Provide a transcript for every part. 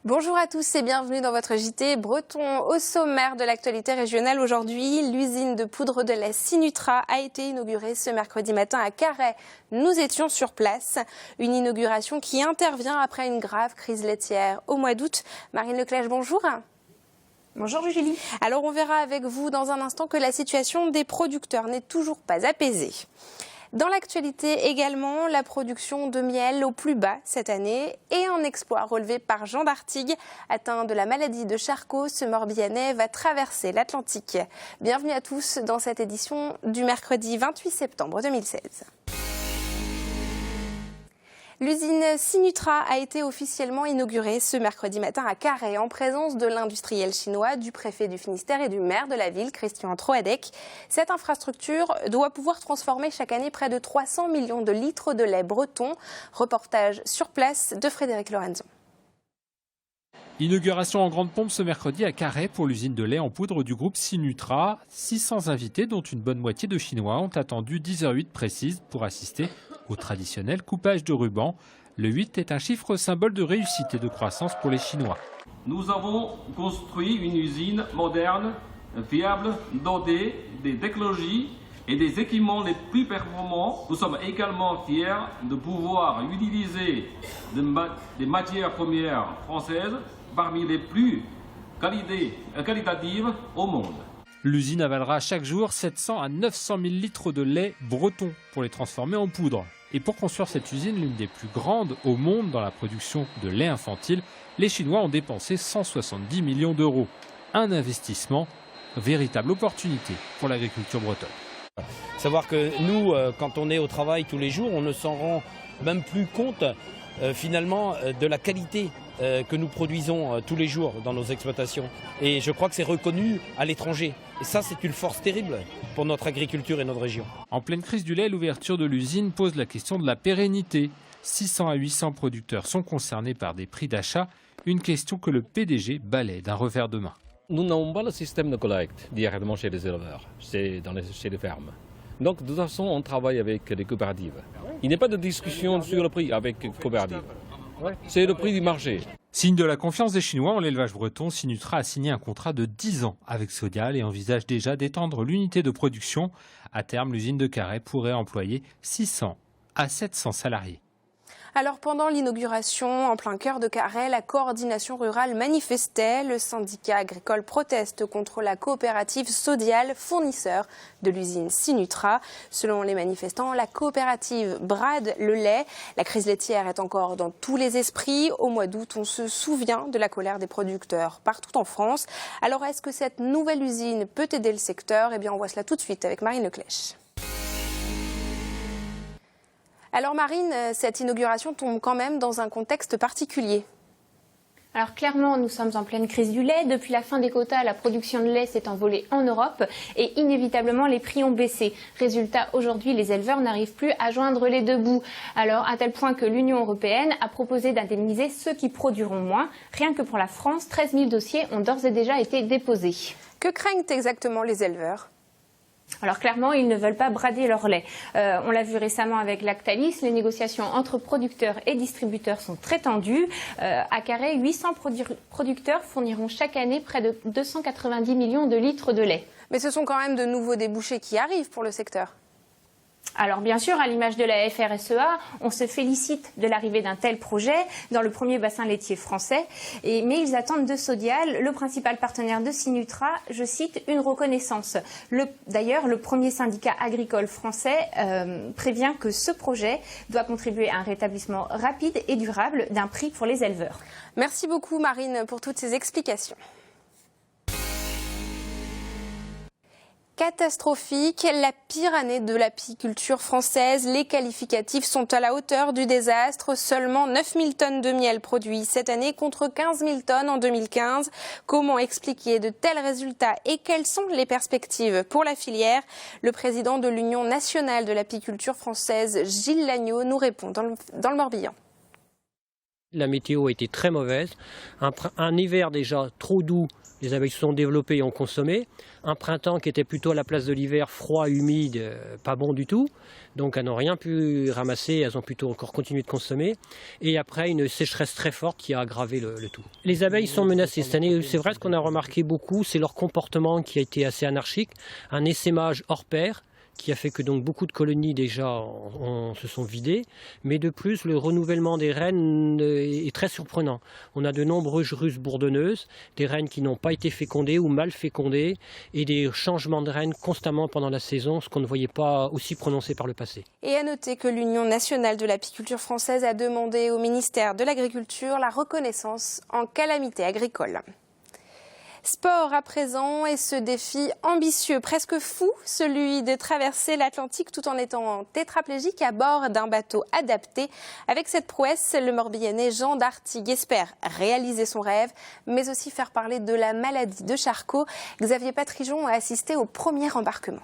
Bonjour à tous et bienvenue dans votre JT breton. Au sommaire de l'actualité régionale aujourd'hui, l'usine de poudre de lait Sinutra a été inaugurée ce mercredi matin à Carhaix. Nous étions sur place. Une inauguration qui intervient après une grave crise laitière au mois d'août. Marine Leclèche, bonjour. Bonjour Julie. Alors on verra avec vous dans un instant que la situation des producteurs n'est toujours pas apaisée. Dans l'actualité également, la production de miel au plus bas cette année et un exploit relevé par Jean d'Artigues. Atteint de la maladie de Charcot, ce Morbihanais va traverser l'Atlantique. Bienvenue à tous dans cette édition du mercredi 28 septembre 2016. L'usine Sinutra a été officiellement inaugurée ce mercredi matin à Carhaix en présence de l'industriel chinois, du préfet du Finistère et du maire de la ville, Christian Troadec. Cette infrastructure doit pouvoir transformer chaque année près de 300 millions de litres de lait breton. Reportage sur place de Frédéric Lorenzo. Inauguration en grande pompe ce mercredi à Carhaix pour l'usine de lait en poudre du groupe Sinutra. 600 invités, dont une bonne moitié de Chinois, ont attendu 10h08 précise pour assister au traditionnel coupage de ruban. Le 8 est un chiffre symbole de réussite et de croissance pour les Chinois. Nous avons construit une usine moderne, fiable, dotée des technologies et des équipements les plus performants. Nous sommes également fiers de pouvoir utiliser des matières premières françaises parmi les plus qualitatives au monde. L'usine avalera chaque jour 700 à 900 000 litres de lait breton pour les transformer en poudre. Et pour construire cette usine, l'une des plus grandes au monde dans la production de lait infantile, les Chinois ont dépensé 170 millions d'euros. Un investissement, véritable opportunité pour l'agriculture bretonne. Savoir que nous, quand on est au travail tous les jours, on ne s'en rend même plus compte finalement de la qualité que nous produisons tous les jours dans nos exploitations. Et je crois que c'est reconnu à l'étranger. Et ça, c'est une force terrible pour notre agriculture et notre région. En pleine crise du lait, l'ouverture de l'usine pose la question de la pérennité. 600 à 800 producteurs sont concernés par des prix d'achat, une question que le PDG balaie d'un revers de main. Nous n'avons pas le système de collecte directement chez les éleveurs, chez les fermes. Donc de toute façon, on travaille avec les coopératives. Il n'y a pas de discussion sur le prix avec les coopératives. C'est le prix du marché. Signe de la confiance des Chinois en l'élevage breton, Sinutra a signé un contrat de 10 ans avec Sodial et envisage déjà d'étendre l'unité de production. À terme, l'usine de Carhaix pourrait employer 600 à 700 salariés. Alors pendant l'inauguration, en plein cœur de Carhaix, la coordination rurale manifestait. Le syndicat agricole proteste contre la coopérative Sodial, fournisseur de l'usine Sinutra. Selon les manifestants, la coopérative brade le lait. La crise laitière est encore dans tous les esprits. Au mois d'août, on se souvient de la colère des producteurs partout en France. Alors est-ce que cette nouvelle usine peut aider le secteur? Eh bien, on voit cela tout de suite avec Marine Leclèche. Alors Marine, cette inauguration tombe quand même dans un contexte particulier. Alors clairement, nous sommes en pleine crise du lait. Depuis la fin des quotas, la production de lait s'est envolée en Europe et inévitablement les prix ont baissé. Résultat, aujourd'hui, les éleveurs n'arrivent plus à joindre les deux bouts. Alors à tel point que l'Union européenne a proposé d'indemniser ceux qui produiront moins. Rien que pour la France, 13 000 dossiers ont d'ores et déjà été déposés. Que craignent exactement les éleveurs ? Alors clairement, ils ne veulent pas brader leur lait. On l'a vu récemment avec Lactalis, les négociations entre producteurs et distributeurs sont très tendues. À Carhaix, 800 producteurs fourniront chaque année près de 290 millions de litres de lait. Mais ce sont quand même de nouveaux débouchés qui arrivent pour le secteur. Alors bien sûr, à l'image de la FRSEA, on se félicite de l'arrivée d'un tel projet dans le premier bassin laitier français. Mais ils attendent de Sodial, le principal partenaire de Sinutra, je cite, une reconnaissance. D'ailleurs, le premier syndicat agricole français prévient que ce projet doit contribuer à un rétablissement rapide et durable d'un prix pour les éleveurs. Merci beaucoup Marine pour toutes ces explications. Catastrophique, la pire année de l'apiculture française. Les qualificatifs sont à la hauteur du désastre. Seulement 9 000 tonnes de miel produits cette année contre 15 000 tonnes en 2015. Comment expliquer de tels résultats et quelles sont les perspectives pour la filière? Le président de l'Union nationale de l'apiculture française, Gilles Lagneau, nous répond dans le Morbihan. La météo a été très mauvaise. Un hiver déjà trop doux, les abeilles se sont développées et ont consommé. Un printemps qui était plutôt à la place de l'hiver, froid, humide, pas bon du tout. Donc elles n'ont rien pu ramasser, elles ont plutôt encore continué de consommer. Et après une sécheresse très forte qui a aggravé le tout. Les abeilles sont menacées cette année. C'est vrai, ce qu'on a remarqué beaucoup, c'est leur comportement qui a été assez anarchique. Un essaimage hors pair, qui a fait que donc beaucoup de colonies déjà se sont vidées, mais de plus le renouvellement des reines est très surprenant. On a de nombreuses russes bourdonneuses, des reines qui n'ont pas été fécondées ou mal fécondées, et des changements de reines constamment pendant la saison, ce qu'on ne voyait pas aussi prononcé par le passé. Et à noter que l'Union nationale de l'apiculture française a demandé au ministère de l'Agriculture la reconnaissance en calamité agricole. Sport à présent, et ce défi ambitieux, presque fou, celui de traverser l'Atlantique tout en étant tétraplégique à bord d'un bateau adapté. Avec cette prouesse, le Morbihanais Jean d'Artigues espère réaliser son rêve, mais aussi faire parler de la maladie de Charcot. Xavier Patrijon a assisté au premier embarquement.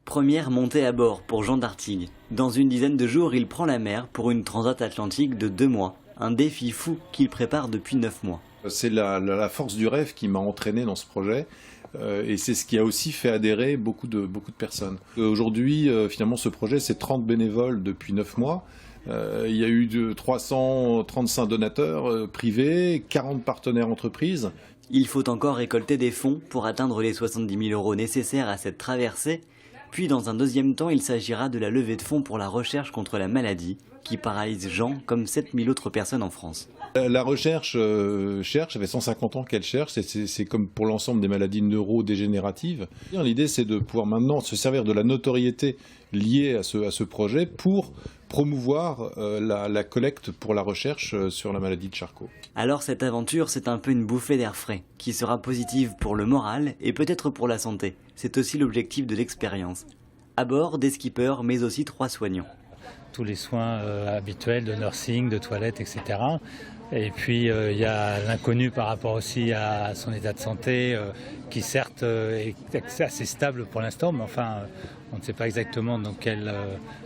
Première montée à bord pour Jean d'Artigues. Dans une dizaine de jours, il prend la mer pour une transat atlantique de 2 mois. Un défi fou qu'il prépare depuis 9 mois. C'est la force du rêve qui m'a entraîné dans ce projet et c'est ce qui a aussi fait adhérer beaucoup de personnes. Aujourd'hui, finalement, ce projet, c'est 30 bénévoles depuis 9 mois. Il y a eu 335 donateurs privés, 40 partenaires entreprises. Il faut encore récolter des fonds pour atteindre les 70 000 € nécessaires à cette traversée. Puis, dans un deuxième temps, il s'agira de la levée de fonds pour la recherche contre la maladie qui paralyse Jean comme 7000 autres personnes en France. La recherche cherche, ça fait 150 ans qu'elle cherche, c'est comme pour l'ensemble des maladies neurodégénératives. L'idée, c'est de pouvoir maintenant se servir de la notoriété liée à ce projet pour promouvoir la collecte pour la recherche sur la maladie de Charcot. Alors cette aventure, c'est un peu une bouffée d'air frais, qui sera positive pour le moral et peut-être pour la santé. C'est aussi l'objectif de l'expérience. À bord, des skippers, mais aussi 3 soignants. Tous les soins habituels de nursing, de toilette, etc. Et puis il y a l'inconnu par rapport aussi à son état de santé, qui certes est assez stable pour l'instant, mais enfin on ne sait pas exactement dans quelles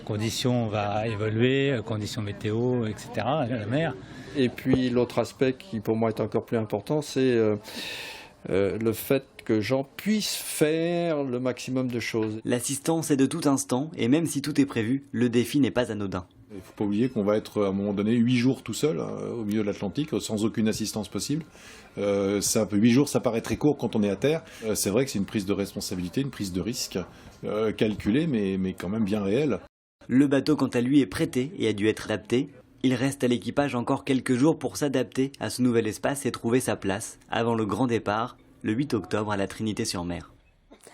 conditions on va évoluer, conditions météo, etc. la mer. Et puis l'autre aspect qui pour moi est encore plus important, c'est le fait que Jean puisse faire le maximum de choses. L'assistance est de tout instant, et même si tout est prévu, le défi n'est pas anodin. Il ne faut pas oublier qu'on va être à un moment donné 8 jours tout seul au milieu de l'Atlantique, sans aucune assistance possible. 8 jours, ça paraît très court quand on est à terre. C'est vrai que c'est une prise de responsabilité, une prise de risque calculée, mais quand même bien réelle. Le bateau, quant à lui, est prêté et a dû être adapté. Il reste à l'équipage encore quelques jours pour s'adapter à ce nouvel espace et trouver sa place avant le grand départ, le 8 octobre à la Trinité-sur-Mer.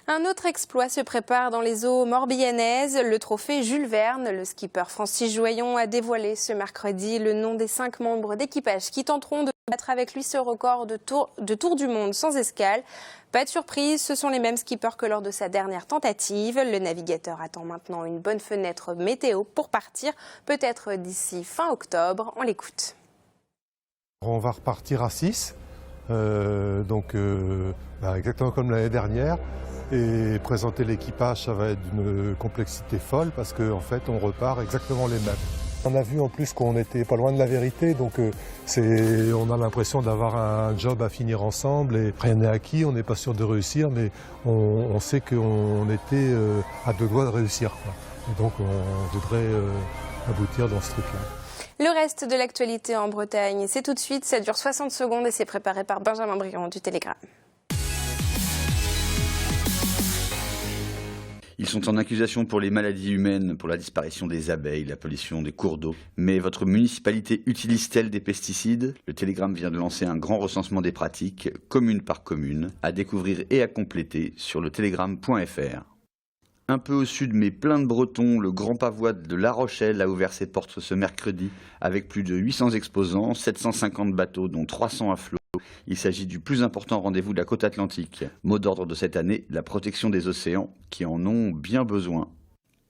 Un autre exploit se prépare dans les eaux morbihanaises, le trophée Jules Verne. Le skipper Francis Joyon a dévoilé ce mercredi le nom des 5 membres d'équipage qui tenteront de battre avec lui ce record de tour du monde sans escale. Pas de surprise, ce sont les mêmes skippers que lors de sa dernière tentative. Le navigateur attend maintenant une bonne fenêtre météo pour partir, peut-être d'ici fin octobre. On l'écoute. On va repartir à 6, exactement comme l'année dernière. Et présenter l'équipage, ça va être d'une complexité folle parce qu'en fait, on repart exactement les mêmes. On a vu en plus qu'on n'était pas loin de la vérité, donc on a l'impression d'avoir un job à finir ensemble et rien n'est acquis, on n'est pas sûr de réussir, mais on sait qu'on était à 2 doigts de réussir, quoi. Et donc on voudrait aboutir dans ce truc-là. Le reste de l'actualité en Bretagne, c'est tout de suite, ça dure 60 secondes et c'est préparé par Benjamin Briand du Télégramme. Ils sont en accusation pour les maladies humaines, pour la disparition des abeilles, la pollution des cours d'eau. Mais votre municipalité utilise-t-elle des pesticides ? Le Télégramme vient de lancer un grand recensement des pratiques, commune par commune, à découvrir et à compléter sur le télégramme.fr. Un peu au sud, mais plein de Bretons, le Grand Pavois de La Rochelle a ouvert ses portes ce mercredi avec plus de 800 exposants, 750 bateaux, dont 300 à flot. Il s'agit du plus important rendez-vous de la côte atlantique. Mot d'ordre de cette année, la protection des océans qui en ont bien besoin.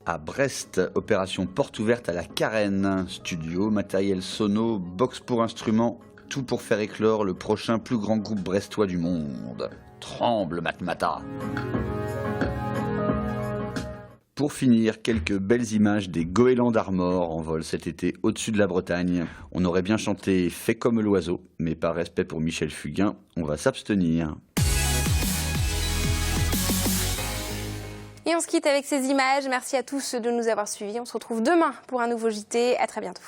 À Brest, opération porte ouverte à la Carène. Studio, matériel sono, box pour instruments, tout pour faire éclore le prochain plus grand groupe brestois du monde. Tremble Matmata. Pour finir, quelques belles images des goélands d'Armor en vol cet été au-dessus de la Bretagne. On aurait bien chanté « Fais comme l'oiseau », mais par respect pour Michel Fugain, on va s'abstenir. Et on se quitte avec ces images. Merci à tous de nous avoir suivis. On se retrouve demain pour un nouveau JT. À très bientôt.